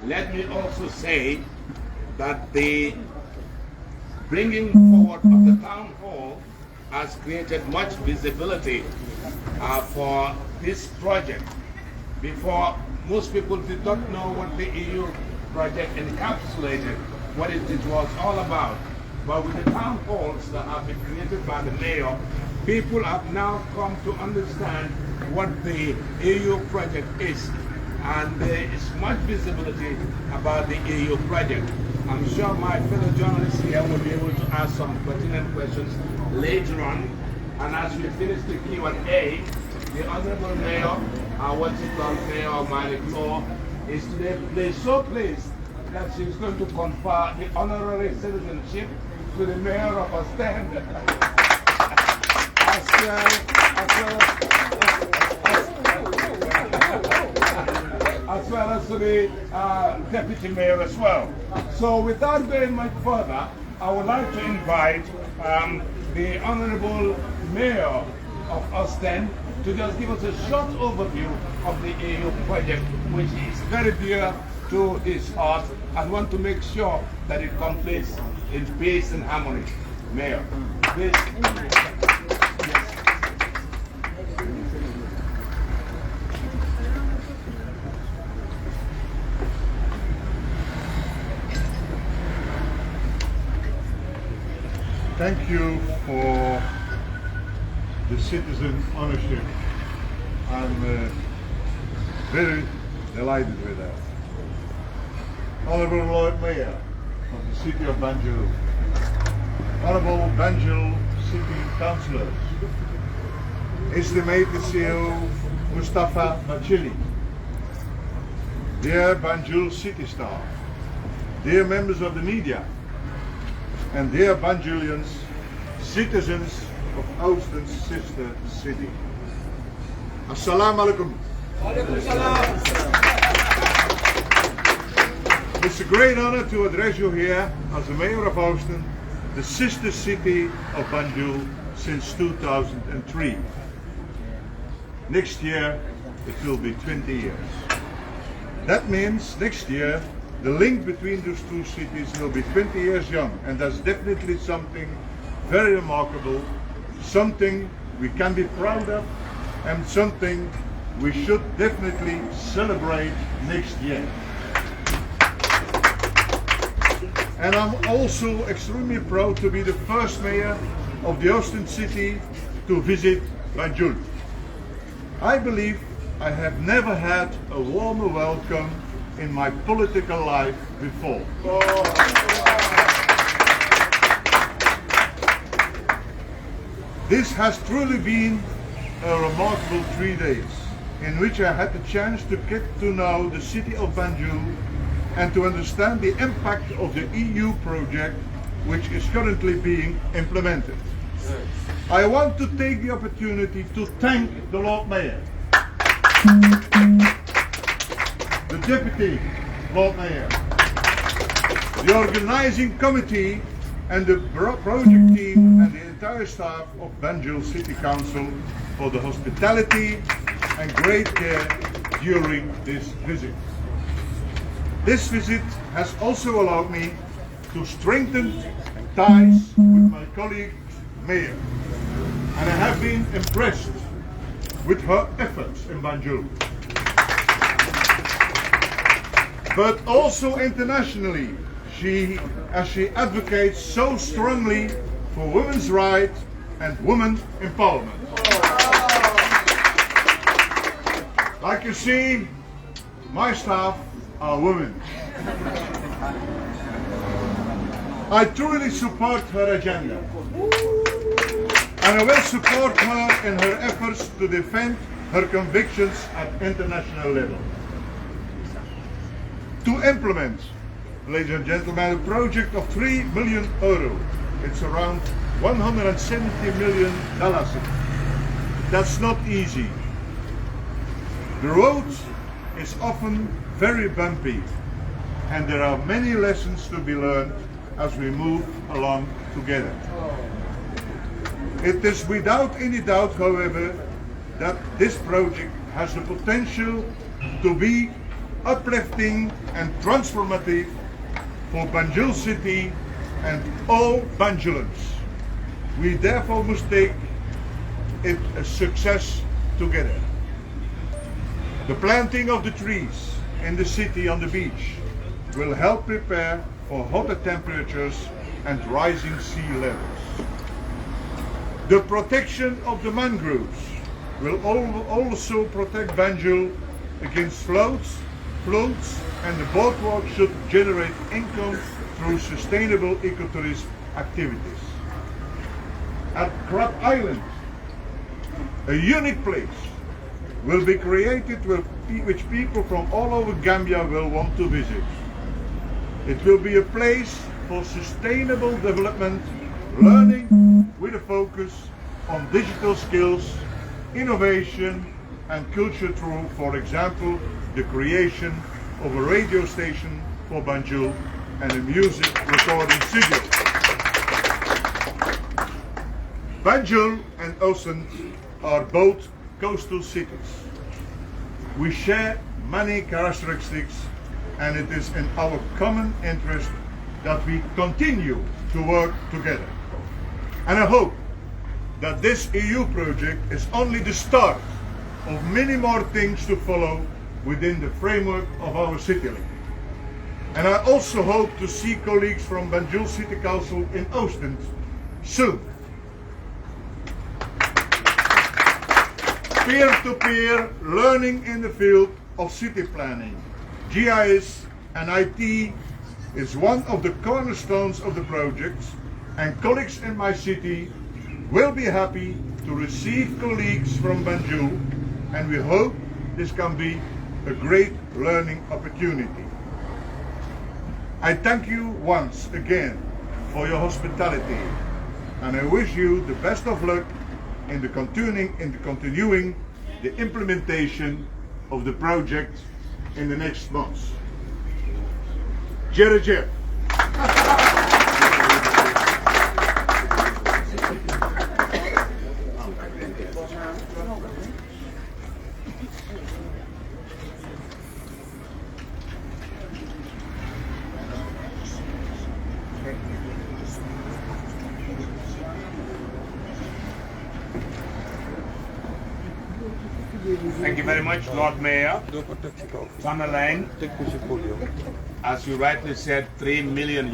Let me also say that the bringing forward of the town hall has created much visibility for this project. Before, most people did not know what the EU project encapsulated, what it was all about. But with the town halls that have been created by the mayor, people have now come to understand what the EU project is. And there is much visibility about the EU project. I'm sure my fellow journalists here will be able to ask some pertinent questions later on. And as we finish the Q&A, the Honorable Mayor, what she calls Mayor 𝐿𝐴 is today so pleased that she's going to confer the honorary citizenship to the Mayor of Ostend, as well as to the Deputy Mayor as well. So without going much further, I would like to invite the Honorable Mayor of Ostend to just give us a short overview of the EU project, which is very dear to his heart, and want to make sure that it completes in peace and harmony. Mayor, please. Thank you for the citizen ownership. I'm very delighted with that. Honorable Lord Mayor of the City of Banjul, Honorable Banjul City Councillors, Estimated CEO Mustafa Machili, dear Banjul City staff, dear members of the media, and dear Banjulians, citizens of Oosten's sister city. Assalamu alaikum. It's a great honor to address you here as the Mayor of Oosten, the sister city of Banjul since 2003. Next year it will be 20 years. That means next year the link between those two cities will be 20 years young, and that's definitely something very remarkable, something we can be proud of, and something we should definitely celebrate next year. And I'm also extremely proud to be the first mayor of the Oosten city to visit Banjul. I believe I have never had a warmer welcome in my political life before. This has truly been a remarkable 3 days in which I had the chance to get to know the city of Banjul and to understand the impact of the EU project which is currently being implemented. I want to take the opportunity to thank the Lord Mayor, the Deputy Lord Mayor, the organizing committee and the project team and the entire staff of Banjul City Council for the hospitality and great care during this visit. This visit has also allowed me to strengthen ties with my colleague Mayor, and I have been impressed with her efforts in Banjul, but also internationally, as she advocates so strongly for women's rights and women empowerment. Like you see, my staff are women. I truly support her agenda, and I will support her in her efforts to defend her convictions at international level. To implement, ladies and gentlemen, a project of €3 million, it's around $170 million. That's not easy. The road is often very bumpy, and there are many lessons to be learned as we move along together. It is without any doubt, however, that this project has the potential to be uplifting and transformative for Banjul City and all Banjulans. We therefore must take it a success together. The planting of the trees in the city on the beach will help prepare for hotter temperatures and rising sea levels. The protection of the mangroves will also protect Banjul against floods, and the boardwalk should generate income through sustainable ecotourism activities. At Crab Island, a unique place will be created which people from all over Gambia will want to visit. It will be a place for sustainable development, learning with a focus on digital skills, innovation and culture through, for example, the creation of a radio station for Banjul and a music recording studio. Banjul and 𝐿𝐶𝐚 are both coastal cities. We share many characteristics, and it is in our common interest that we continue to work together. And I hope that this EU project is only the start of many more things to follow within the framework of our city link. And I also hope to see colleagues from Banjul City Council in 𝐿𝐶𝐚 soon. Peer-to-peer learning in the field of city planning, GIS and IT is one of the cornerstones of the project, and colleagues in my city will be happy to receive colleagues from Banjul, and we hope this can be a great learning opportunity. I thank you once again for your hospitality, and I wish you the best of luck in the continuing the implementation of the project in the next months. 𝐿𝐶𝐬𝐿. Thank you very much, Lord Mayor. Honorary, as you rightly said, €3 million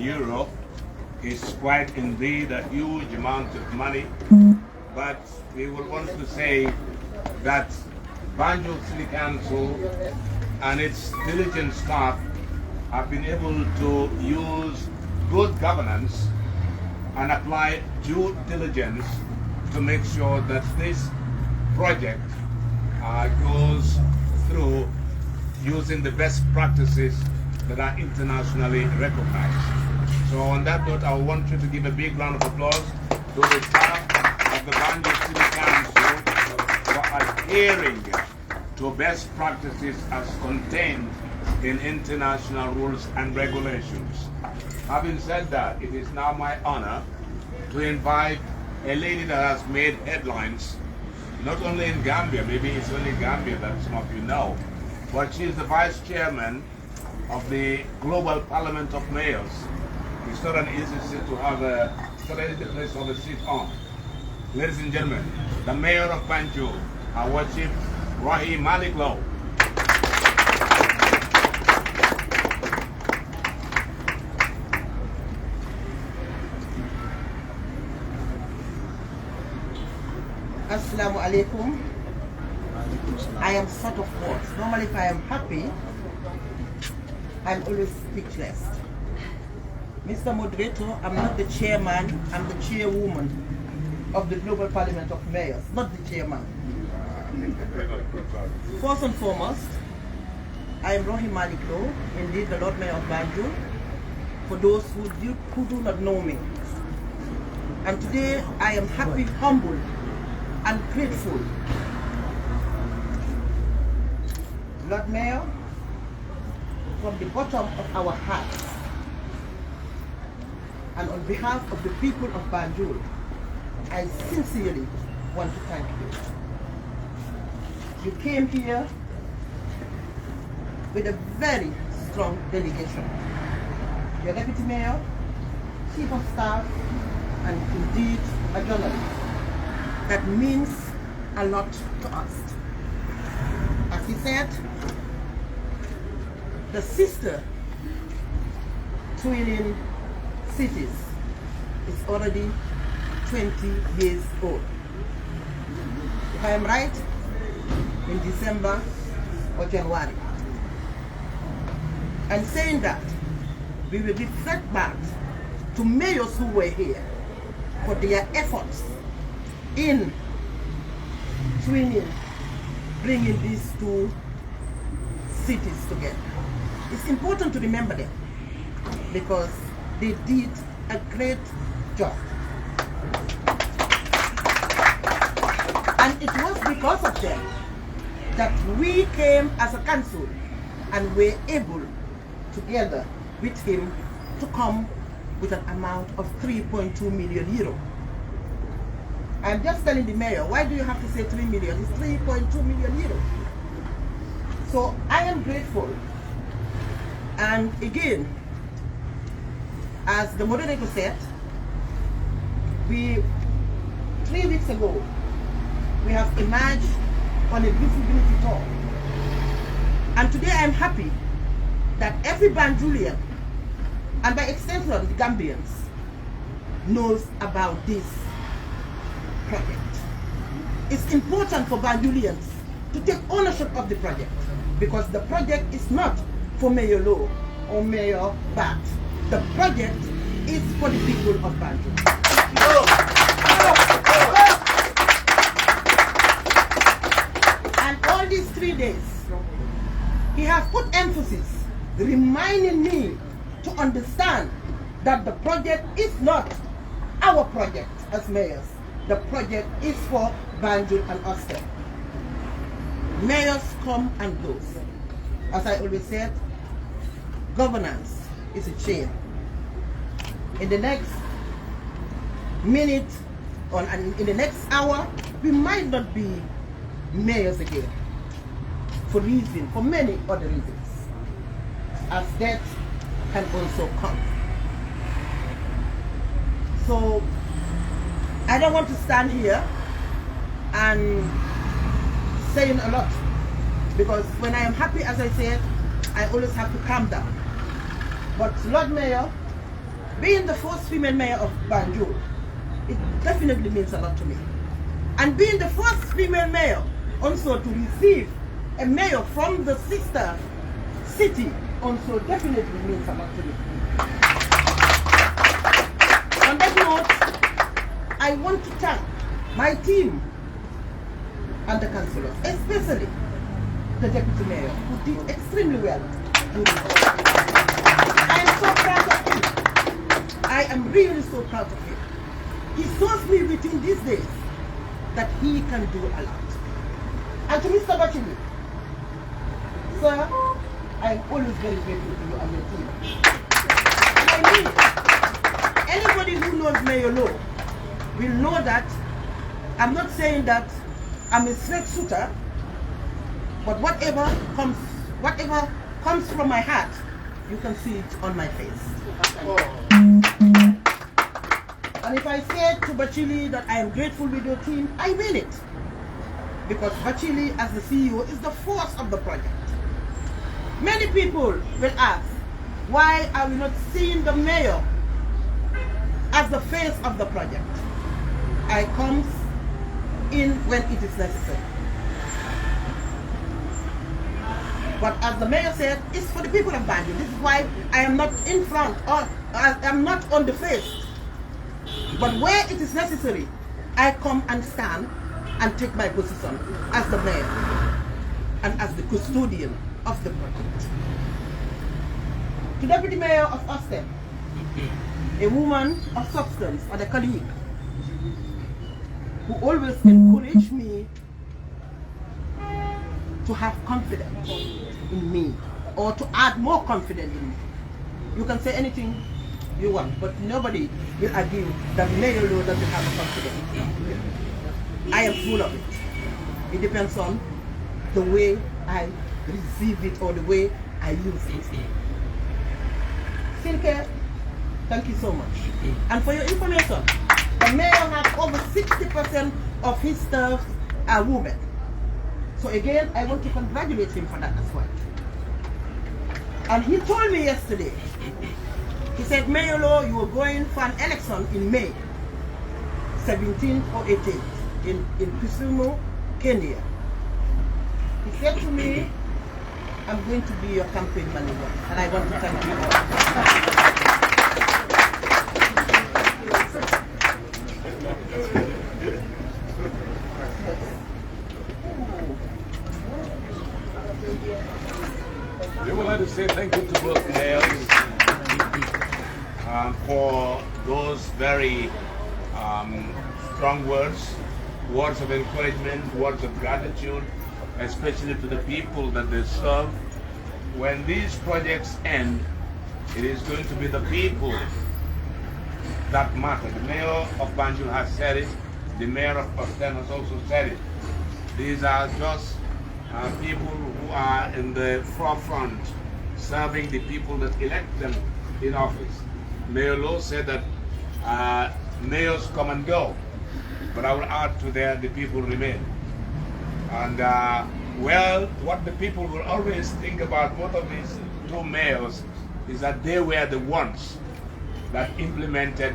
is quite indeed a huge amount of money. But we would want to say that Banjul City Council and its diligent staff have been able to use good governance and apply due diligence to make sure that this project goes through using the best practices that are internationally recognized. So on that note, I want you to give a big round of applause to the staff of the Banjul City Council for adhering to best practices as contained in international rules and regulations. Having said that, it is now my honor to invite a lady that has made headlines not only in Gambia, maybe it's only Gambia that some of you know, but she is the Vice Chairman of the Global Parliament of Mayors. It's not an easy seat to have it's not an easy place to have a seat on. Ladies and gentlemen, the Mayor of Banjul, our worship, 𝐁𝐴 Assalamu alaikum. I am sort of words. Normally if I am happy, I'm always speechless. Mr. Moderator, I'm not the chairman, I'm the chairwoman of the Global Parliament of Mayors, not the chairman. First and foremost, I am 𝐁𝐴 𝐿𝐶𝐚, indeed the Lord Mayor of Banjul, for those who do not know me. And today I am happy, humbled, and grateful. Lord Mayor, from the bottom of our hearts, and on behalf of the people of Banjul, I sincerely want to thank you. You came here with a very strong delegation. Your Deputy Mayor, Chief of Staff, and indeed a journalist. That means a lot to us. As he said, the sister twinning cities is already 20 years old. If I am right, in December or January. And saying that, we will give setbacks to mayors who were here for their efforts in twinning, bringing these two cities together. It's important to remember them because they did a great job. And it was because of them that we came as a council and were able, together with him, to come with an amount of 3.2 million euro. I'm just telling the mayor, why do you have to say 3 million? It's 3.2 million euro. So I am grateful. And again, as the moderator said, 3 weeks ago, we have emerged on a visibility tour. And today I'm happy that every Banjulian, and by extension the Gambians, knows about this project. It's important for Banjulians to take ownership of the project because the project is not for Mayor Low or Mayor Bat. The project is for the people of Banjul. And all these 3 days, he has put emphasis, reminding me to understand that the project is not our project as mayors. The project is for Banjul and Austin. Mayors come and go. As I always said, governance is a chain. In the next minute or in the next hour, we might not be mayors again for many other reasons, as death can also come. So I don't want to stand here and saying a lot, because when I am happy, as I said, I always have to calm down. But Lord Mayor, being the first female mayor of Banjul, it definitely means a lot to me. And being the first female mayor also to receive a mayor from the sister city also definitely means a lot to me. On that note, I want to thank my team and the councillors, especially the deputy mayor, who did extremely well. I am so proud of him. I am really so proud of him. He shows me within these days that he can do a lot. And to Mr. Bachili, sir, I am always very grateful to you and your team. I mean, anybody who knows Mayor Low will know that I'm not saying that I'm a straight shooter, but whatever comes from my heart, you can see it on my face. And if I say to Bachili that I am grateful with your team, I mean it. Because Bachili, as the CEO, is the force of the project. Many people will ask, why are we not seeing the mayor as the face of the project? I come in when it is necessary. But as the mayor said, it's for the people of Banjul. This is why I am not in front, or I am not on the face. But where it is necessary, I come and stand and take my position as the mayor and as the custodian of the project. To Deputy Mayor of Austin, a woman of substance and a colleague who always encouraged me to have confidence in me, or to add more confidence in me. You can say anything you want, but nobody will argue that Mayor Low doesn't have confidence. I am full of it. It depends on the way I receive it or the way I use it. Okay, thank you so much. And for your information, the mayor has over 60% of his staff are women. So again, I want to congratulate him for that as well. And he told me yesterday, he said, Mayor Law, you are going for an election in May 17th or 18th in Kisumu, Kenya. He said to me, I'm going to be your campaign manager, and I want to thank you all. We would like to say thank you to both mayors for those very strong words of encouragement, words of gratitude, especially to the people that they serve. When these projects end, it is going to be the people that matter. The mayor of Banjul has said it. The mayor of Pakistan has also said it. These are just people who are in the forefront, serving the people that elect them in office. Mayor Lowe said that mayors come and go, but I will add to that the people remain. And well, what the people will always think about both of these two mayors is that they were the ones that implemented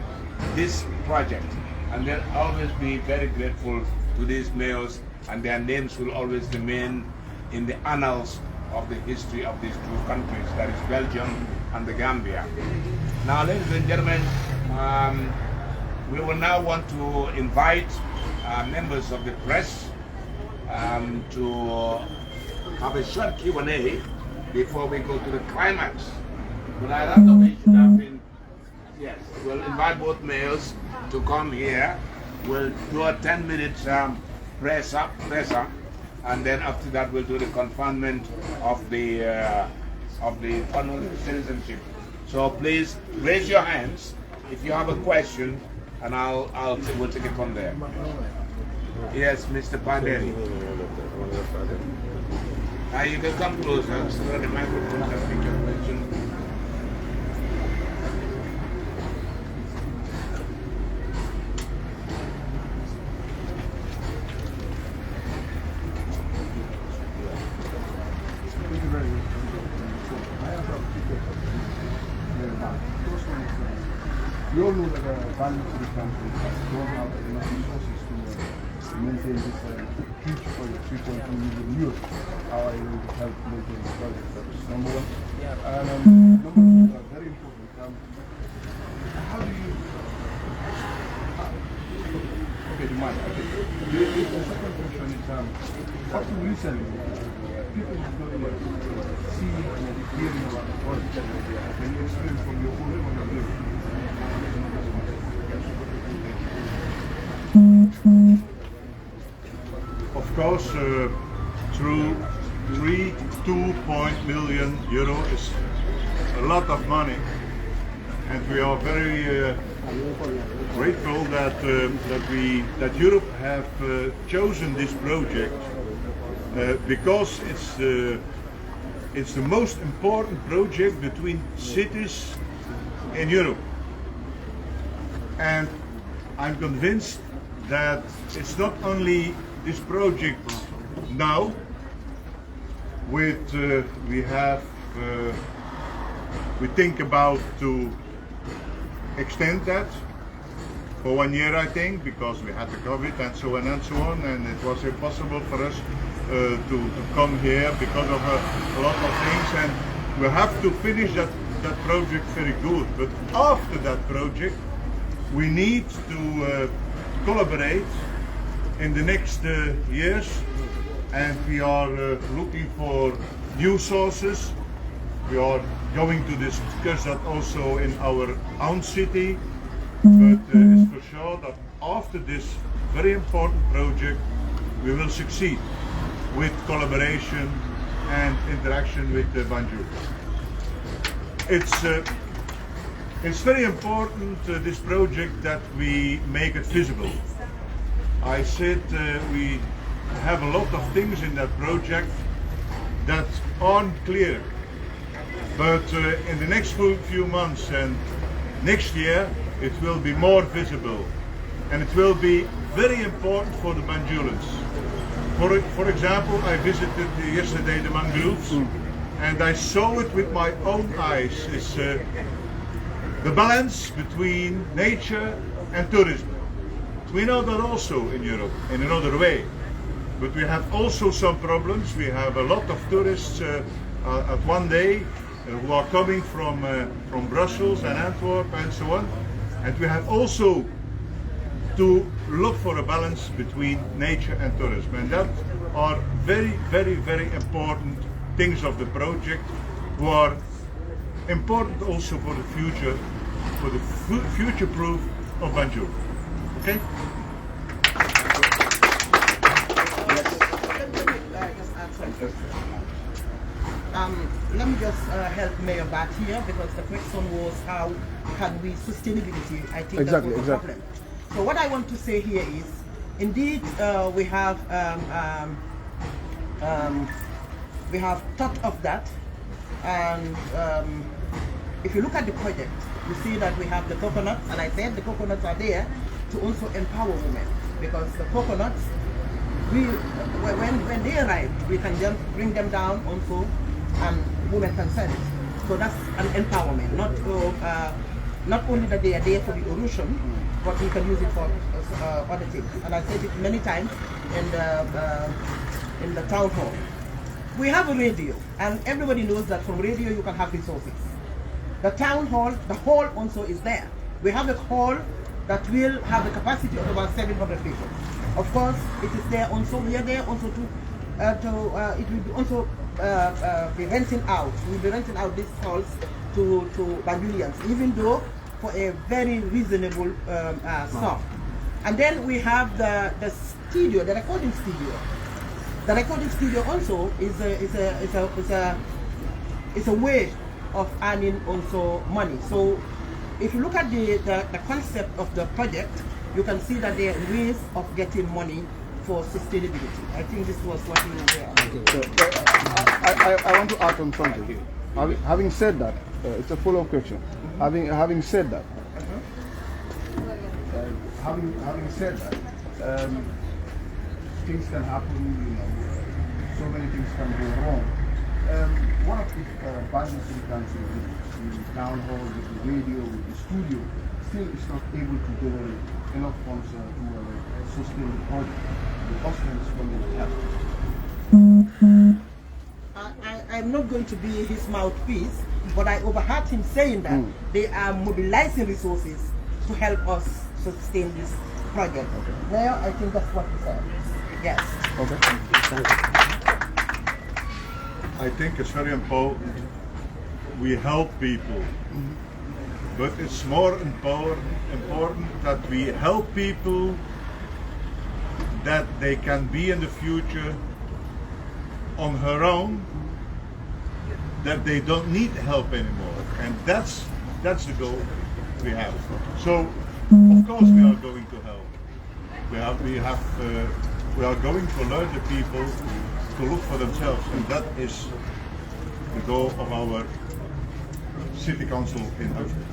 this project, and they'll always be very grateful to these mayors, and their names will always remain in the annals of the history of these two countries, that is Belgium and the Gambia. Now, ladies and gentlemen, we will now want to invite members of the press to have a short Q&A before we go to the climax. But I thought we should have been, yes, we'll invite both mayors to come here. We'll do a 10-minute presser, and then after that we'll do the conferment of the honorary citizenship. So please raise your hands if you have a question, and we'll take it from there. Yes, Mr. Pandeli. You can come closer so that the microphone can pick your question. We all know that the value to the country don't have enough resources to maintain this huge project, 3.2 million euros. How are you going to help maintain this project? That's number one. And number two, very important. How do you... okay, the mind. Okay. The second question is, up to recently, people have not yet seen and hearing about the project. Can you explain from your own point of view? Of course, through 2 million euro is a lot of money, and we are very grateful that Europe have chosen this project because it's the most important project between cities in Europe, and I'm convinced that it's not only this project now. We think about to extend that for 1 year, I think, because we had the COVID and so on and so on, and it was impossible for us to come here because of a lot of things, and we have to finish that project very good. But after that project, we need to collaborate in the next years, and we are looking for new sources. We are going to discuss that also in our own city, but it's for sure that after this very important project we will succeed with collaboration and interaction with Banjul. It's very important, this project, that we make it visible. I said we have a lot of things in that project that aren't clear. But in the next few months and next year, it will be more visible. And it will be very important for the Banjulans. For example, I visited yesterday the mangroves, and I saw it with my own eyes. It's the balance between nature and tourism. We know that also in Europe in another way, but we have also some problems. We have a lot of tourists at one day who are coming from Brussels and Antwerp and so on, and we have also to look for a balance between nature and tourism, and that are very, very, very important things of the project, who are important also for the future, for the future proof of Banjul. Okay? Let me just help Mayor Bat here, because the question was how can we sustainability. I think Exactly, that's the problem. So what I want to say here is, indeed, we have thought of that, and if you look at the project, you see that we have the coconuts, and I said the coconuts are there to also empower women, because the coconuts, when they arrive, we can just bring them down also, and women can sell it. So that's an empowerment, not only that they are there for the erosion, but we can use it for other things. And I said it many times in the town hall. We have a radio, and everybody knows that from radio you can have resources. The town hall, the hall also is there. We have a hall that will have the capacity of about 700 people. Of course, it is there also. We are there also it will be also be renting out. We will be renting out these halls to Banjulians, even though for a very reasonable sum. And then we have the studio, the recording studio. The recording studio also is a way of earning also money. So if you look at the concept of the project, you can see that there are ways of getting money for sustainability. I think this was what you were. Okay. So, I want to add on something. Having said that, it's a follow-up question. Having said that, having said that, things can happen. So many things can go wrong. One of the barriers in the country, with the town hall, with the radio, with the studio, still is not able to generate enough funds to sustain the project. The costs from it. I'm not going to be his mouthpiece, but I overheard him saying that they are mobilizing resources to help us sustain this project. Okay. Now, I think that's what he said. Yes. Okay. I think it's very important we help people, but it's more important that we help people that they can be in the future on her own, that they don't need help anymore, and that's the goal we have. So of course we are going to help. We are going to learn the people to look for themselves, and that is the goal of our city council in Houston.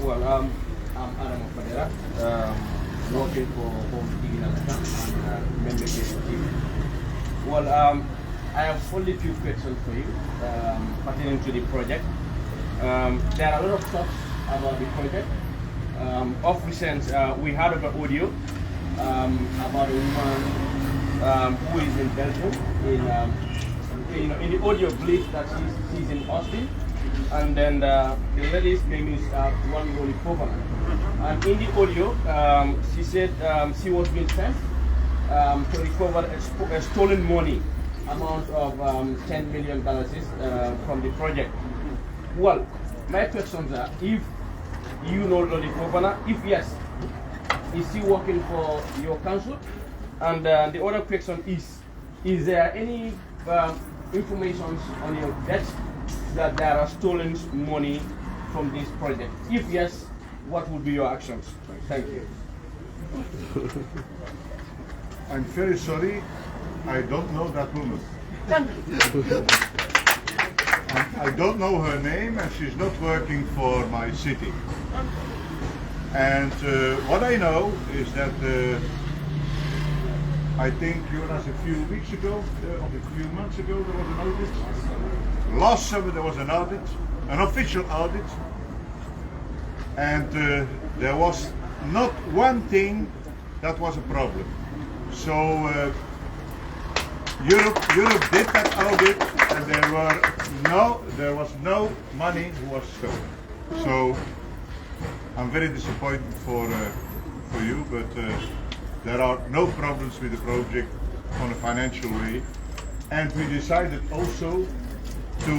Well, I'm Adam Fadera, working for Home TV and member TV. Well, I have only few questions for you pertaining to the project. There are a lot of talks about the project. Of recent, we heard of an audio about a woman who is in Belgium. In the audio, believes that she's in Austin, and then the lady's name is one Loli Povana. And in the audio, she said she was being sent to recover a stolen money amount of $10 million from the project. Well, my questions are, if you know Loli Povana, if yes, is she working for your council? And the other question is there any information on your desk that there are stolen money from this project? If yes, what would be your actions? Thank you. I'm very sorry, I don't know that woman. I don't know her name, and she's not working for my city. And what I know is that I think Jonas, a few weeks ago, or a few months ago, there was an audit. Last summer there was an audit, an official audit, and there was not one thing that was a problem. So Europe did that audit, and there was no money was stolen. So I'm very disappointed for you, but there are no problems with the project on a financial way. And we decided also to,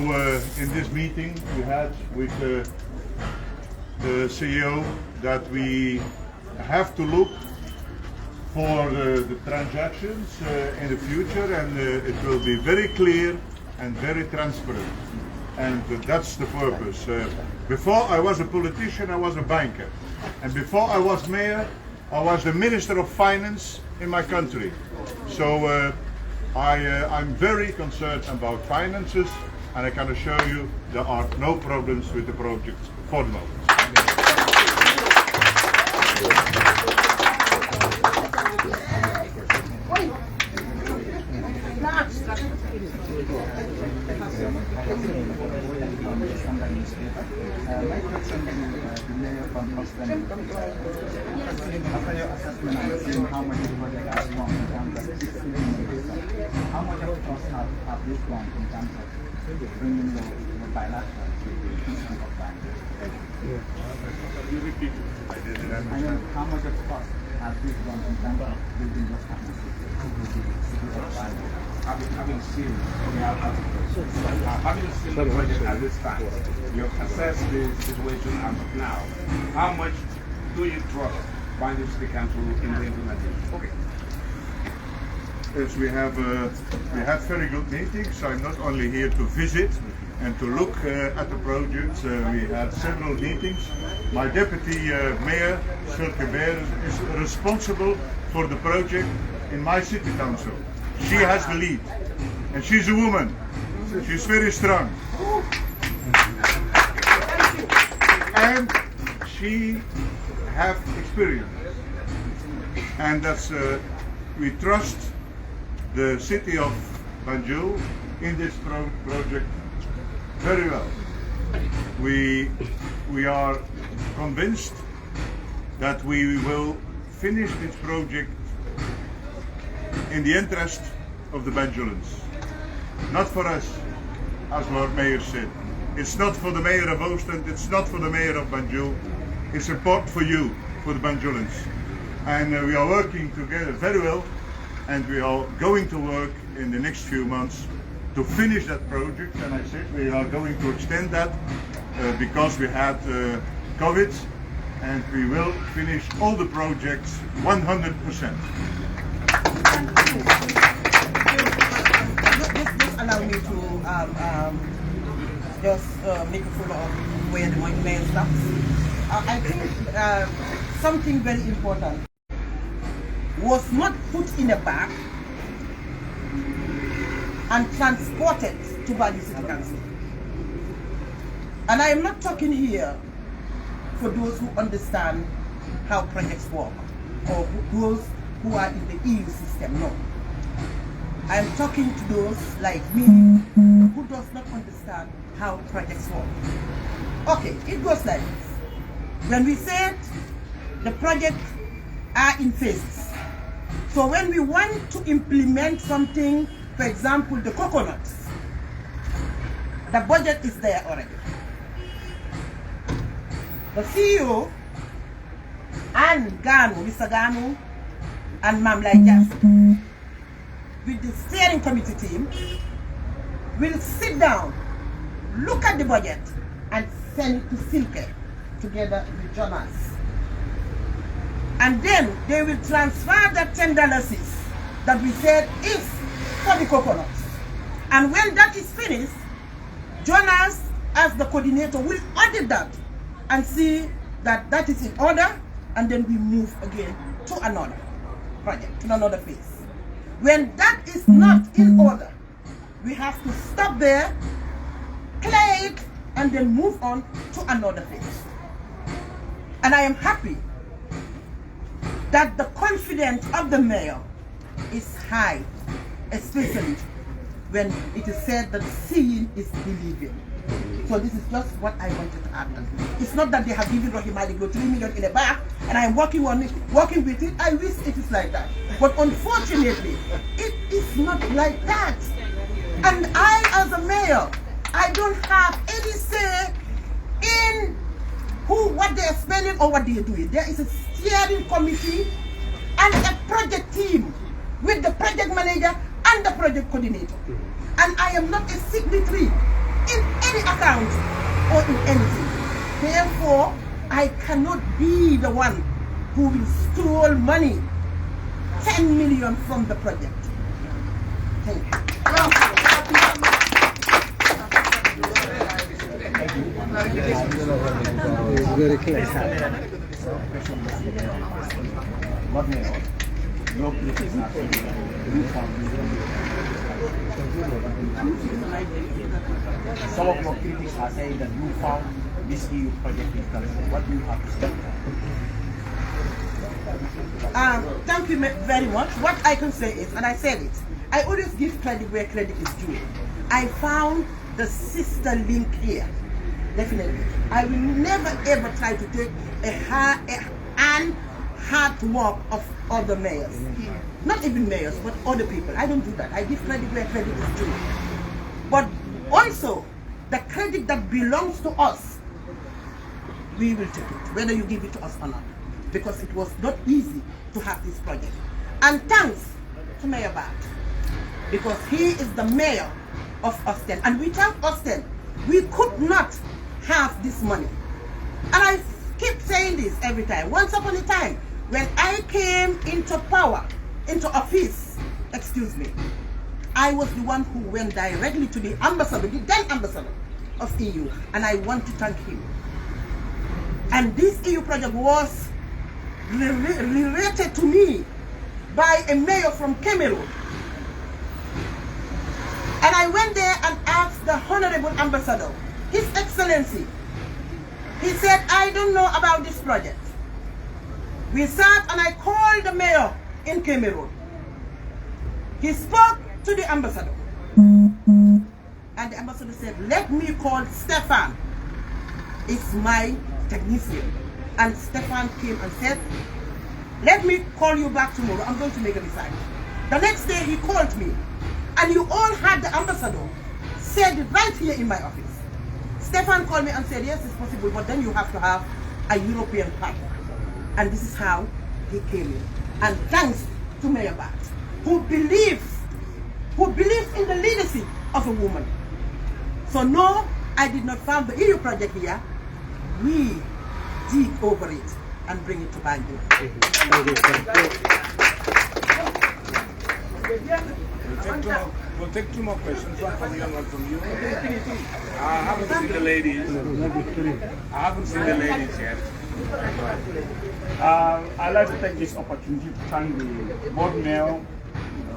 in this meeting we had with the CEO, that we have to look for the transactions in the future, and it will be very clear and very transparent. And that's the purpose. Before I was a politician, I was a banker. And before I was mayor, I was the Minister of Finance in my country. So I'm very concerned about finances, and I can assure you there are no problems with the project for the moment. After your assessment and seeing how much the project has gone in terms of how much of the cost have this gone in terms of bringing your bilateral to the institution of bank? I mean, how much of the cost has this gone in terms of building your partnership with the city of bank? Having seen the project at this time, you have assessed the situation as of now. How much do you trust Banjul City Council in the implementation? Okay. Yes, we had very good meetings. I'm not only here to visit and to look at the project. We had several meetings. My deputy mayor, 𝐁𝐚𝐧𝐣𝐮𝐥 is responsible for the project in my city council. She has the lead, and she's a woman. She's very strong, and she have experience. And that's we trust the city of Banjul in this project very well. We are convinced that we will finish this project in the interest of the Banjulans. Not for us, as Lord Mayor said. It's not for the Mayor of Oostend, it's not for the Mayor of Banjul. It's important for you, for the Banjulans. And we are working together very well, and we are going to work in the next few months to finish that project. And I said we are going to extend that because we had COVID, and we will finish all the projects 100%. Just allow me to just make a follow up where the mayor stops. I think something very important was not put in a bag and transported to Banjul City Council. And I am not talking here for those who understand how projects work, or those who are in the EU system, no. I am talking to those like me who does not understand how projects work. Okay, it goes like this. When we said the projects are in phases, so when we want to implement something, for example, the coconuts, the budget is there already. The CEO and Mr. Ganu and Mamlai Jassy, with the steering committee team, will sit down, look at the budget, and send it to Silke together with Jonas. And then they will transfer that $10 that we said is for the coconuts. And when that is finished, Jonas, as the coordinator, will audit that and see that that is in order, and then we move again to another project, to another phase. When that is not in order, we have to stop there, clear it, and then move on to another phase. And I am happy that the confidence of the mayor is high, especially when it is said that seeing is believing. So this is just what I wanted to add. It's not that they have given 𝐿𝐷 3 million in a bag and I am working on it, working with it. I wish it is like that. But unfortunately, it is not like that. And I, as a mayor, I don't have any say in what they are spending or what they are doing. There is a steering committee and a project team with the project manager and the project coordinator. And I am not a signatory in any account or in anything. Therefore, I cannot be the one who will steal money, 10 million from the project. Thank you. Very clear. Some of your critics are saying that you found this EU project in country. What do you have to say? Thank you very much. What I can say is, and I said it, I always give credit where credit is due. I found the sister link here. Definitely. I will never ever try to take hard work of other mayors. Not even mayors, but other people. I don't do that. I give credit where credit is due. But also, the credit that belongs to us, we will take it, whether you give it to us or not. Because it was not easy to have this project. And thanks to Mayor Bart, because he is the mayor of Austin. And without Austin, we could not have this money. And I keep saying this every time. Once upon a time, when I came into power, into office, excuse me, I was the one who went directly to the ambassador, the then ambassador of EU, and I want to thank him. And this EU project was related to me by a mayor from Cameroon. And I went there and asked the Honorable Ambassador, His Excellency. He said, I don't know about this project. We sat and I called the mayor in Cameroon. He spoke to the ambassador. And the ambassador said, let me call Stefan. It's my technician. And Stefan came and said, let me call you back tomorrow. I'm going to make a decision. The next day he called me. And you all had the ambassador said it right here in my office. Stefan called me and said, yes, it's possible, but then you have to have a European partner. And this is how he came in. And thanks to Mayor Bart, who believes in the leadership of a woman. So no, I did not found the EU project here. We dig over it and bring it to Banjul. We'll take two more questions, one from you and one from you. I haven't seen the ladies. Yet. I'd like to take this opportunity to thank the board mayor,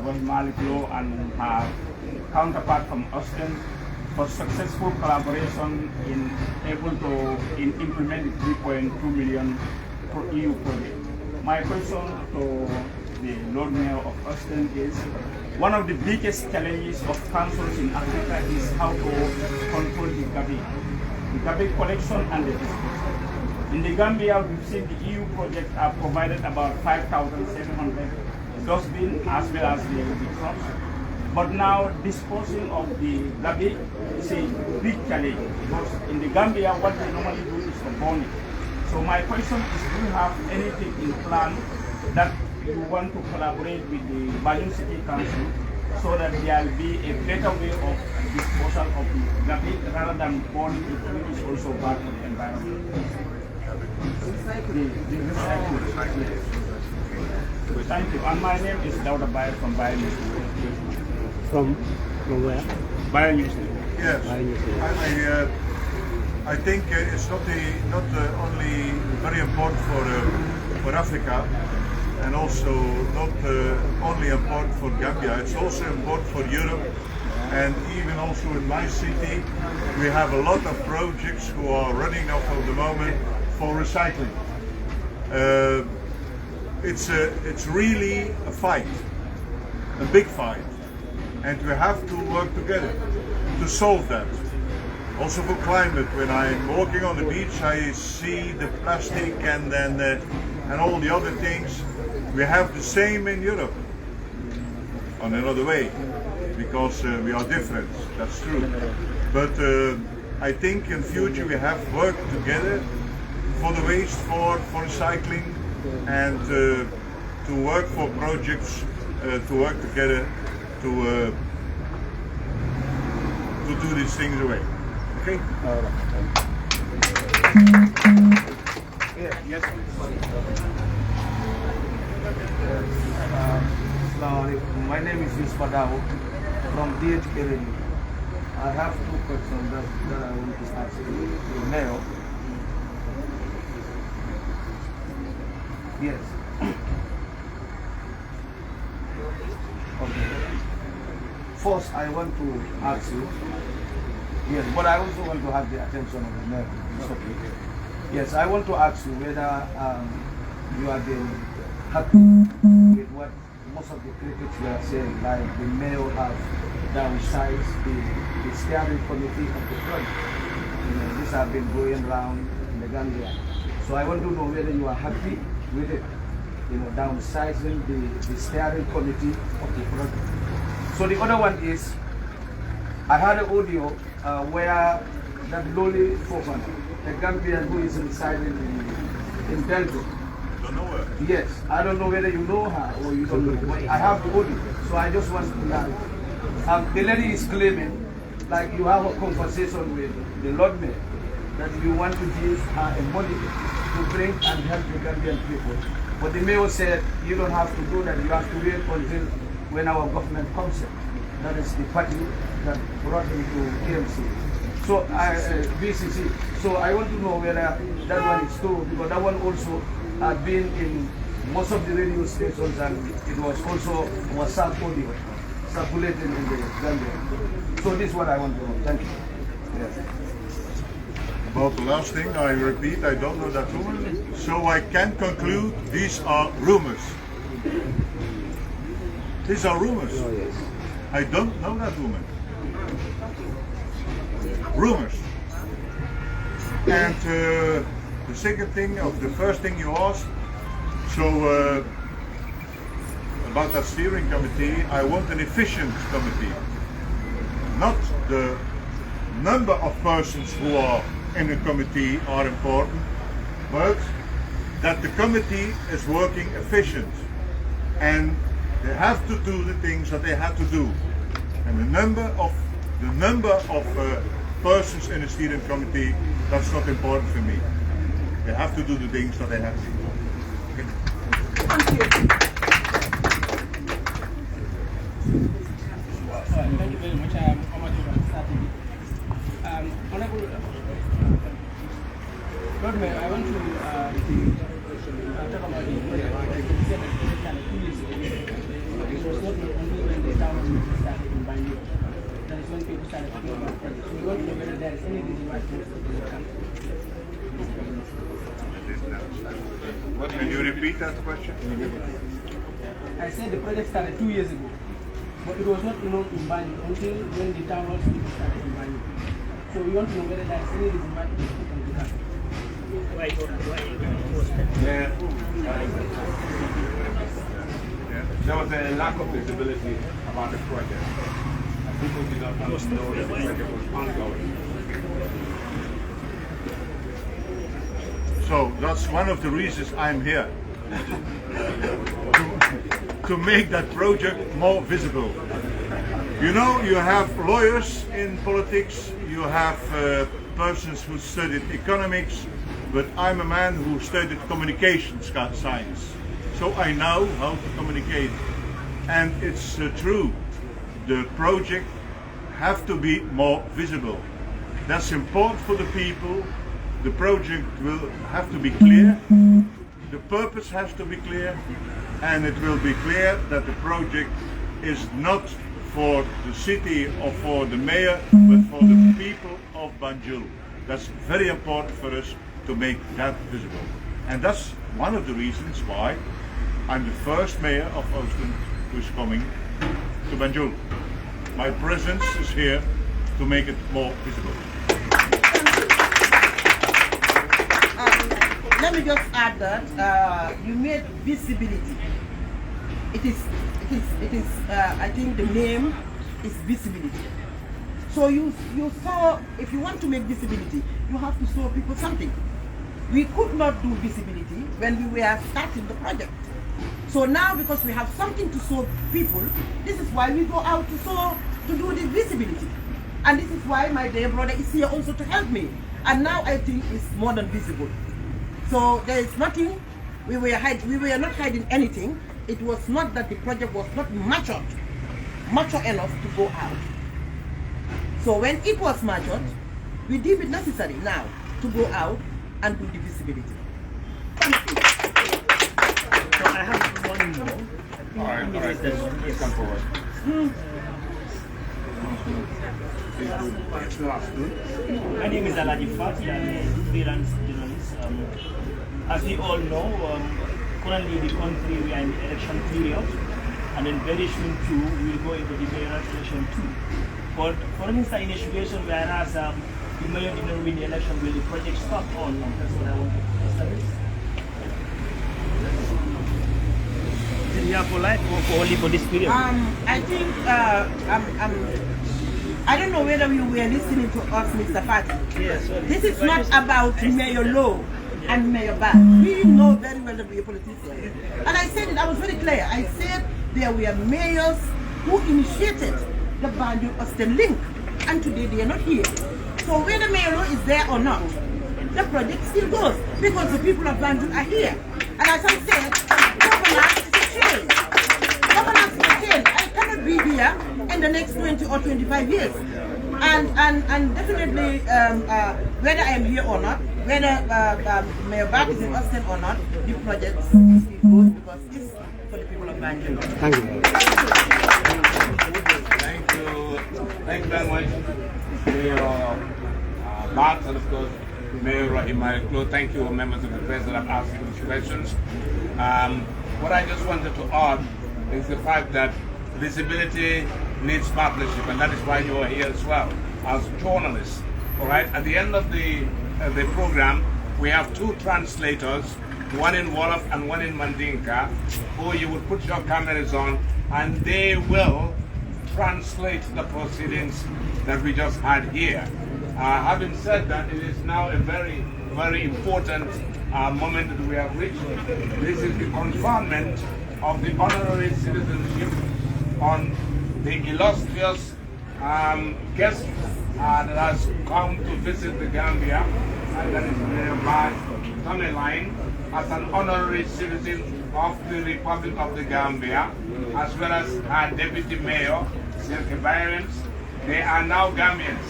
𝐿𝐷 3 and her counterpart from Austin for successful collaboration in implement the 3.2 million EU project. My question to the Lord Mayor of Austin is, one of the biggest challenges of councils in Africa is how to control the garbage collection and the disposal. In the Gambia, we've seen the EU project have provided about 5,700 dustbins as well as the trucks. But now disposing of the garbage is a big challenge, because in the Gambia, what we normally do is to burn it. So my question is, do you have anything in plan that you want to collaborate with the Banjul City Council so that there will be a better way of disposal of the garbage rather than burning it, which is also bad for the environment? Thank you. And my name is 𝐿𝐷 from 𝐿𝐷. From where? 𝐿𝐷. Yes, I think it's not only very important for Africa, and also not only important for Gambia, it's also important for Europe. And even also in my city, we have a lot of projects who are running off at the moment for recycling. It's really a fight, a big fight, and we have to work together to solve that. Also for climate, when I'm walking on the beach, I see the plastic and all the other things. We have the same in Europe, on another way, because we are different. That's true. But I think in future we have worked together for the waste, for recycling, and to work for projects, to work together to do these things away. Okay? Yes, my name is 𝐿𝐴𝐻𝐿𝐴𝐻𝐿𝐴 from 𝐷HK. I have two questions that I want to ask the mayor. Yes. Okay. First, I want to ask you. Yes, but I also want to have the attention of the mayor. It's okay. Yes, I want to ask you whether you have been happy with what most of the critics were saying, like the mayor have downsized the steering committee of the project. This have been going around in the Gambia. So I want to know whether you are happy with it, downsizing the steering committee of the project. So the other one is, I had an audio where that lowly Fofana, a Gambian who is residing in Belgium. Don't know her. Yes, I don't know whether you know her or you don't know her. I have the audio, so I just want to learn. The lady is claiming, like you have a conversation with the Lord Mayor, that you want to give her a money to bring and help the Gambian people. But the mayor said, you don't have to do that, you have to wait until when our government comes in. That is the party that brought him to KMC. So, BCC. So I want to know whether that one is true, because that one also had been in most of the radio stations, and it was also WhatsApp audio circulating in the Gambia. So this is what I want to know. Thank you. Yes. About the last thing, I repeat, I don't know that woman, so I can conclude these are rumors. These are rumors. Oh, yes. I don't know that woman. Rumors. And the second thing, of the first thing you asked, so about that steering committee, I want an efficient committee. Not the number of persons who are in the committee are important, but that the committee is working efficient and they have to do the things that they have to do. And the number of persons in the steering committee, that's not important for me. They have to do the things that they have to do. Okay. Thank you very much. Honorable Lord Mayor, I want to talk about the project. You said that the project started 2 years ago. It was not only when the town started in Banjul. That is when people started talking about the project. So we want to know whether there is any reason why most of the come. Can you repeat that question? I said the project started 2 years ago, but it was not known in Banjul until when the town hall people started in Banjul. So we want to know whether there is any reason why people come to that. Yeah. There was a lack of visibility about the project. People did not know that the project was ongoing. So that's one of the reasons I'm here. to make that project more visible. You know, you have lawyers in politics, you have persons who studied economics, but I'm a man who studied communications science. So I know how to communicate. And it's true, the project have to be more visible. That's important for the people. The project will have to be clear. The purpose has to be clear. and it will be clear that the project is not for the city or for the mayor, but for the people of Banjul. That's very important for us to make that visible. And that's one of the reasons why I'm the first mayor of Oostend who's coming to Banjul. My presence is here to make it more visible. Let me just add that you made visibility. It is. I think the name is visibility. So you saw. If you want to make visibility, you have to show people something. We could not do visibility when we were starting the project. So now, because we have something to show people, this is why we go out to do the visibility. And this is why my dear brother is here also to help me. And now I think it's more than visible. So there is nothing, we were not hiding anything. It was not that the project was not mature enough to go out. So when it was matured, we deem it necessary now to go out and do the visibility. Thank you. So I have one more. All right, please come forward. My name is Alaji Fati. I'm a freelance journalist. As we all know, currently the country we are in the election period, and then very soon too we will go into the mayoral election too. But for instance, in a situation whereas the mayor didn't win the election, will the project stop on? That's what I want to establish. Is it here for life or for only for this period? I think I don't know whether you were listening to us, Mr. Fati. Yes. This is not about Mayor Low and Mayor Bad. We know very well that we are politicians. And I said it, I was very clear. I said there were mayors who initiated the Banjul-Oostend link, and today they are not here. So whether Mayor Low is there or not, the project still goes because the people of Banjul are here. And as I said, governance is a change. Governance is a change. I cannot be here in the next 20 or 25 years. And definitely, whether I am here or not, whether Mayor Bad is in Oostend or not, the project still goes because it's for the people of Banjul. Thank you. Thank you very much, Mayor Bad, and of course, Mayor 𝐏𝐫𝐞𝐬𝐿. Thank you, members of the press that have asked these questions. What I just wanted to add is the fact that visibility needs partnership, and that is why you are here as well, as journalists. All right. At the end of the program, we have two translators, one in Wolof and one in Mandinka, who you would put your cameras on, and they will translate the proceedings that we just had here. Having said that, it is now a very, very important moment that we have reached. This is the conferment of the honorary citizenship on the illustrious guest that has come to visit the Gambia, and that is Mayor 𝐁𝐚𝐧𝐣𝐮𝐥 as an honorary citizen of the Republic of the Gambia, as well as our deputy mayor, 𝐁𝐚𝐧𝐣𝐮𝐥. They are now Gambians.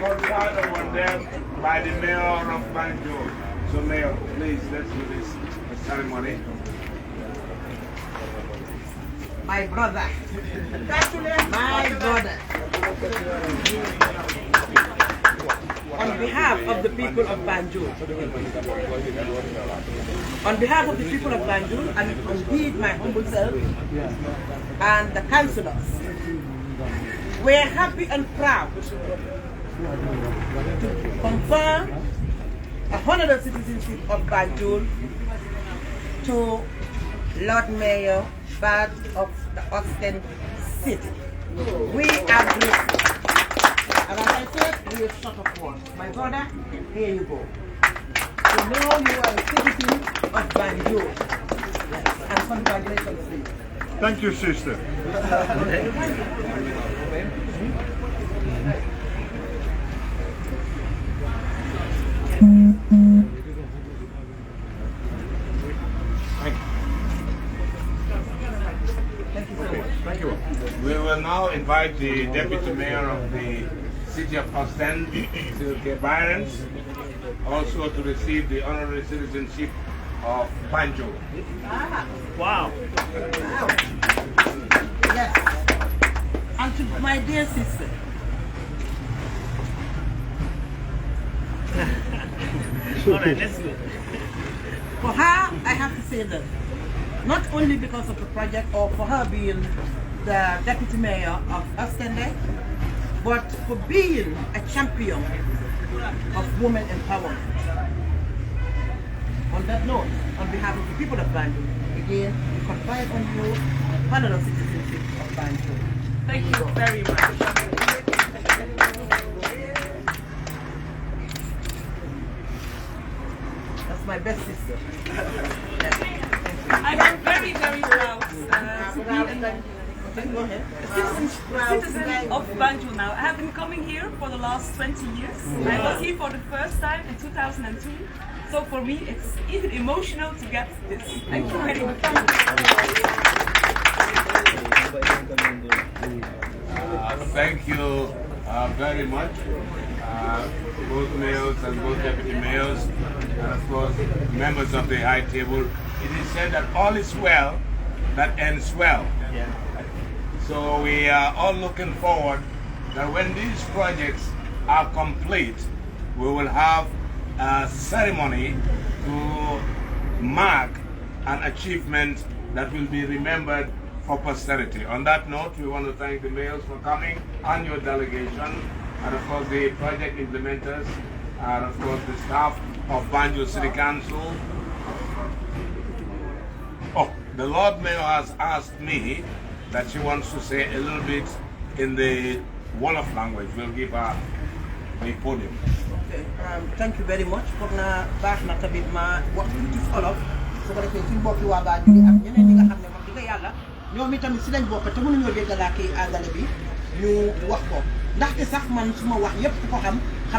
Conferred upon them by the mayor of Banjul. So Mayor, please, let's do this ceremony. My brother. My brother. On behalf of the people of Banjul, on behalf of the people of Banjul, and indeed my humble self, and the councillors, we are happy and proud to confer a honorary citizenship of Banjul to Lord Mayor Bad of the Oostend City. We are grateful. And as I said, we are short of words. My brother, here you go. So now you are a citizen of Banjul. Yes. And congratulations to you. Thank you, sister. Thank you. We will now invite the Deputy Mayor of the City of Oostend, 𝐁𝐚𝐧𝐣𝐮𝐥, also to receive the honorary citizenship of Banjul. Wow. Yes. And to my dear sister, All right, let's go. for her, I have to say that not only because of the project or for her being the deputy mayor of Ostende, but for being a champion of women empowerment. On that note, on behalf of the people of Banjul, again, we confide on you honorary citizenship of Banjul. Thank you very much. That's my best sister. I am very, very proud to be Go ahead. a citizen of Banjul now. I have been coming here for the last 20 years. I was here for the first time in 2002. So for me, it's even emotional to get this. Thank you very much. Thank you very much, both mayors and both deputy mayors, and of course members of the high table. It is said that all is well that ends well. So we are all looking forward that when these projects are complete, we will have a ceremony to mark an achievement that will be remembered for posterity. On that note, we want to thank the mayors for coming and your delegation, and of course the project implementers, and of course the staff of Banjul City Council. Oh, the Lord Mayor has asked me that she wants to say a little bit in the Wolof language. We'll give her the podium. Okay, thank you very much. Foog naa baax na tamit ma wax tuuti ci Wolof su ko defee suñu mbokki waa Banjul yi ak ñeneen ñi nga xam ne wax dëgg yàlla ñoom itamit si lañ bokk te mënuñoo dégg làkki àngale bi ñu wax ko ndaxte sax man su ma wax yëpp ku ko xam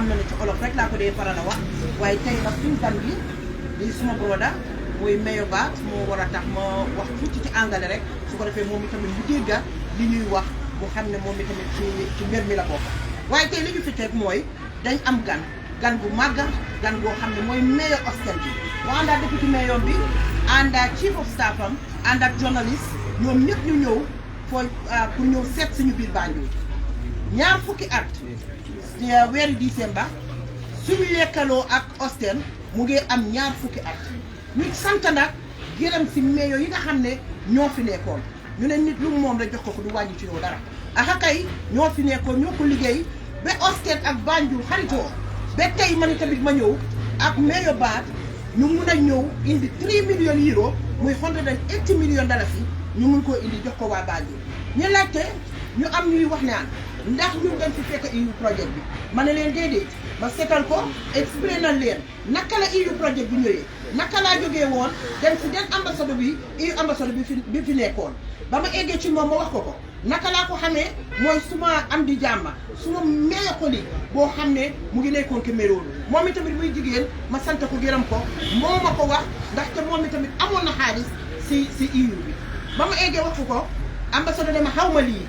na ne ci Wolof rek laa ko dee faral a wax waaye tey nag suñu gan bi di suma broda muy Mayor Baat moo war a tax ma wax tuuti ci àngale rek su ko defee moom itamit mu dégga li ñuy wax mu xam ne moom itamit ci mbir mi la bokk waaye tey li ñu fi teg mooy dañ am gan bu màgga gan boo xam ne mooy mayor Ostende bi mu ànd ak député mayor bi ànd ak chief of staff am ànd ak journaliste ñoom ñëpp ñu ñëw pour ñëw seet suñu biir Banjul ñaar fukki at weeru décembre suñu lekkaloo ak Ostende mu ngi am ñaar fukki at ñu sant nag gërëm si mayor yi nga xam ne ñoo fi nekkoon ñu ne nit lu moom la jox ko du wàññi ci yow dara aka kay ñoo fi nekkoon ñoo ko liggéey ba Ostende ak Banjul xaritoo ba tey man tamit ma ñëw ak Mayor Baat ñu mun a ñëw indi 3 millions euro muy 180 millions dalasi ñu mun koo indi jox ko waa Banjul ñu laajte ñu am ñuy wax naan ndax ñun dañ fi fekk EU projet bi ma ne leen déedéet ma seetal ko expliqué na leen naka la EU projet bi ñëwee naka laa jógee woon dem si den ambassade bi EU ambassade bi fi nekkoon ba ma eggee ci moom ma wax ko naka laa ko xamee mooy suma am di jàmma suma meilleur collègue boo xam ne mu ngi nekkoon Cameroun moom itamit muy jigéen ma sant ko gërëm ko moo ma ko wax ndaxte moom itamit amoon na xaalis si EU bi ba ma eggee wax ko ambassade dama xaw ma lii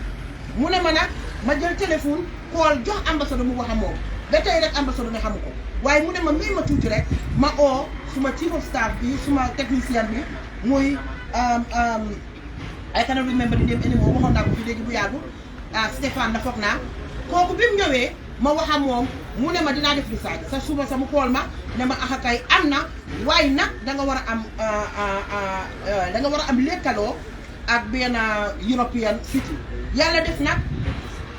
mu ne ma nag ma jël téléphone xool jox ambassade mu wax a moom ba tey rek ambassade ne xamu ko waaye mu ne ma may ma tuuti rek ma oo suma chief of staff bi suma technicien bi muy I cannot remember the name anymore waxoon naa ko fi léegi bu yàggu Stéphane na foog naa kooku bi mu ñëwee ma wax ak moom mu ne ma dinaa def research sa suba sa mu xool ma ne ma axa kay am na waaye nag da nga war a am lekkaloo ak benn European city yàlla def nag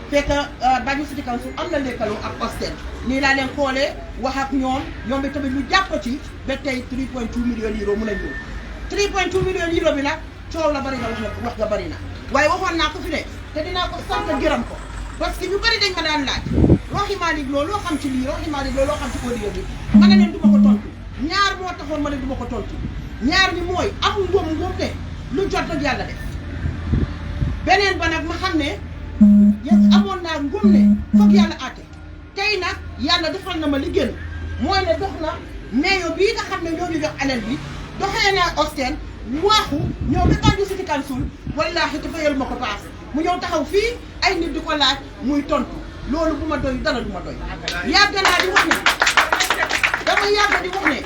fekk Banjul City Council am na lekkaloo ak Ostende nii laa leen xoolee wax ak ñoom bi tamit ñu jàpp ci ba tey 3.2 millions euro mun a ñëw 3.2 millions euro bi nag coow la bari na wax nga bari na waaye waxoon naa ko fi ne te dinaa ko sant gërëm ko parce que ñu bari dañ ma daan laaj Rohey Malick loo xam ci lii Rohey Malick loo xam ci audio bi ma ne leen du ma ko tontu ñaar moo taxoon ma ne du ma ko tontu ñaar ñi mooy am ngóom ne lu jot rek yàlla def beneen ba nag ma xam ne amoon naa ngóom ne foog yàlla àtte tey nag yàlla defal na ma li gën mooy ne dox na mayor bii nga xam ne ñoo ñu jox alal bi doxee naa Ostende waaxu ñëw ba Banjul City Council wallaahi te fayal ma ko paas mu ñëw taxaw fii ay nit di ko laaj muy tontu loolu bu ma doy dara du ma doy yàgg naa di wax ne dama yàgg di wax ne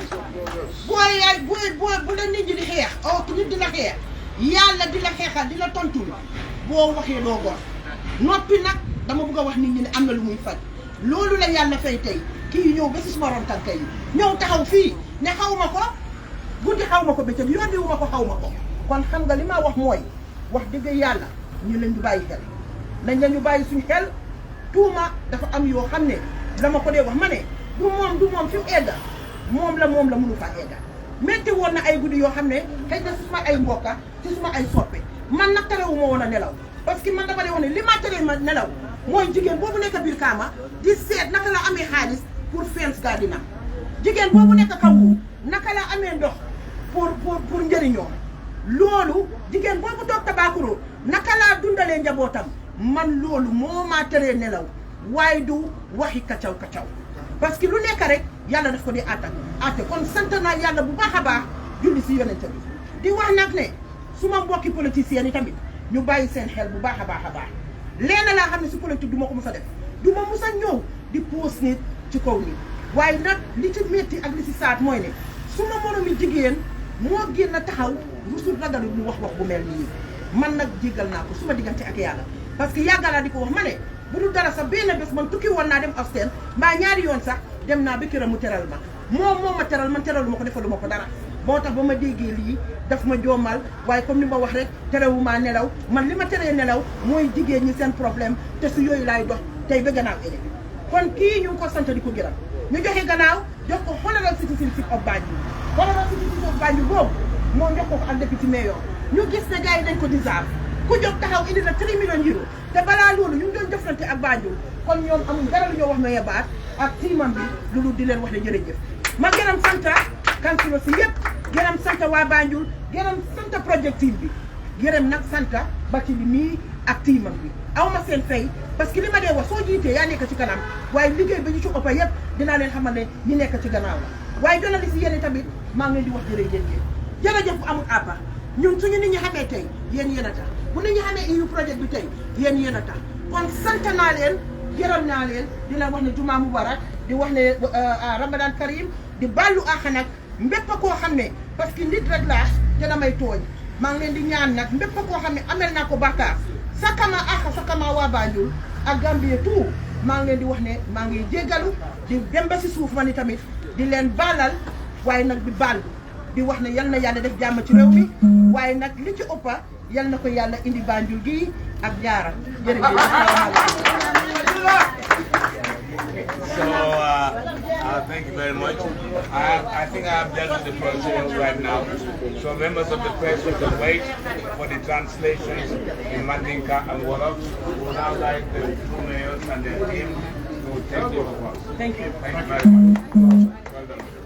bu la nit ñi di xeex nit di la xeex yàlla di la xeexal di la tontul boo waxee doo gor noppi nag dama bëgg a wax nit ñi ne am na lu muy faj loolu la yàlla fay tey kii ñëw ba si suma ron tànk yi ñëw taxaw fii ne xaw ma ko guddi xaw ma ko bëccëg yónni wu ma ko xaw ma ko kon xam nga li ma wax mooy wax dëgg yàlla ñu leen ñu bàyyi xel nañ la ñu bàyyi suñu xel tuuma dafa am yoo xam ne dama ko dee wax ma ne du moom fi mu egga moom la mënu fa egga métti woon na ay guddi yoo xam ne xëy na suma ay mbokka ci suma ay soppe man nag terewu ma woon a nelaw parce que man dama dee wax ne li ma teree ma nelaw mooy jigéen boobu nekk biir kaama di seet naka la amee xaalis pour fence gardinam jigéen boobu nekk kawu naka la amee ndox pour njëriñoo loolu jigéen boobu toog Tabakuro naka laa dundalee njabootam man loolu moo maa teree nelaw waaye du waxi kacaw parce que lu nekk rek yàlla daf ko di àtte kon sant naa yàlla bu baax a baax julli si yonent bi di wax nag ne suma mbokki politiciens yi tamit ñu bàyyi seen xel bu baax a baax leena laa xam ne si politique du ma ko mës a def du ma mës a ñëw di poos nit ci kaw nii waaye nag li ci métti ak li ci saat mooy ne suma moromi jigéen moo génn taxaw musul ragalu mu wax bu mel nii man nag jéggal naa ko suma diggante ak yàlla parce que yàggalaa di ko wax ma ne bu dul dara sax benn bés man tukki woon naa dem Austin mbaa ñaari yoon sax dem naa ba këram mu teral ma moom ma teral man teralu ma ko defalu ma ko dara moo tax ba ma déggee lii daf ma joomal waaye comme ni ma wax rek terewu maa nelaw man li ma teree nelaw mooy jigéen ñi seen problème te su yooyu laay dox tey ba gannaaw ëllëg kon kii ñu ngi ko sant di ko gërëm ñu joxe gannaaw jox ko Honorary citizenship of Banjul Honorary citizenship of Banjul boobu moo jox ko ak député mayor ñu gis ne gars yi dañ ko deserve ku jóg taxaw indi na 3 millions euro te balaa loolu ñu ngi doon jëflante ak Banjul kon ñoom amul dara lu ñoo wax Mayor Baat ak tiimam bi lu di leen wax ne jërëjëf ma gërëm sant councilor si yëpp gërëm sant waa Banjul gërëm sant project team bi gërëm nag sant bati bi mii ak tiimam bi aw ma seen fay parce que li ma dee wax soo jiitee yaa nekk ci kanam waaye liggéey ba ñu ci ëppa yëpp dinaa leen xamal ne ñi nekk ci gannaaw la waaye journaliste yi yéen tamit maa ngi leen di wax jërëjëf bu amul àppa ñun suñu nit ñi xamee tey yéen a tax bu nit ñi xamee EU projet bi tey yéen a tax kon sant naa leen gërëm naa leen di la wax ne jumaa mubarak di wax ne Ramadan Karim di baalu àq nag mbépp koo xam ne parce que nit rek laa te damay tooñ maa ngi leen di ñaan nag mbépp koo xam ne amel naa ko bàkkaar sakama àq sakama waa Banjul ak Gambie tout maa ngi leen di wax ne maa ngi jéggalu di dem ba si suuf ma ni tamit di leen baalal waaye nag di baal di wax ne yal na yàlla def jàmm ci réew mi waaye nag li ci ëppa yal na ko yàlla indi Banjul gi ak jaara jërëjëf. So, thank you very much. I think I have dealt with the proceedings right now. So, members of the press, we can wait for the translations in Mandinka and Wolof. We would now like the two mayors and their team to take over. Thank you. Thank you very much. Well done.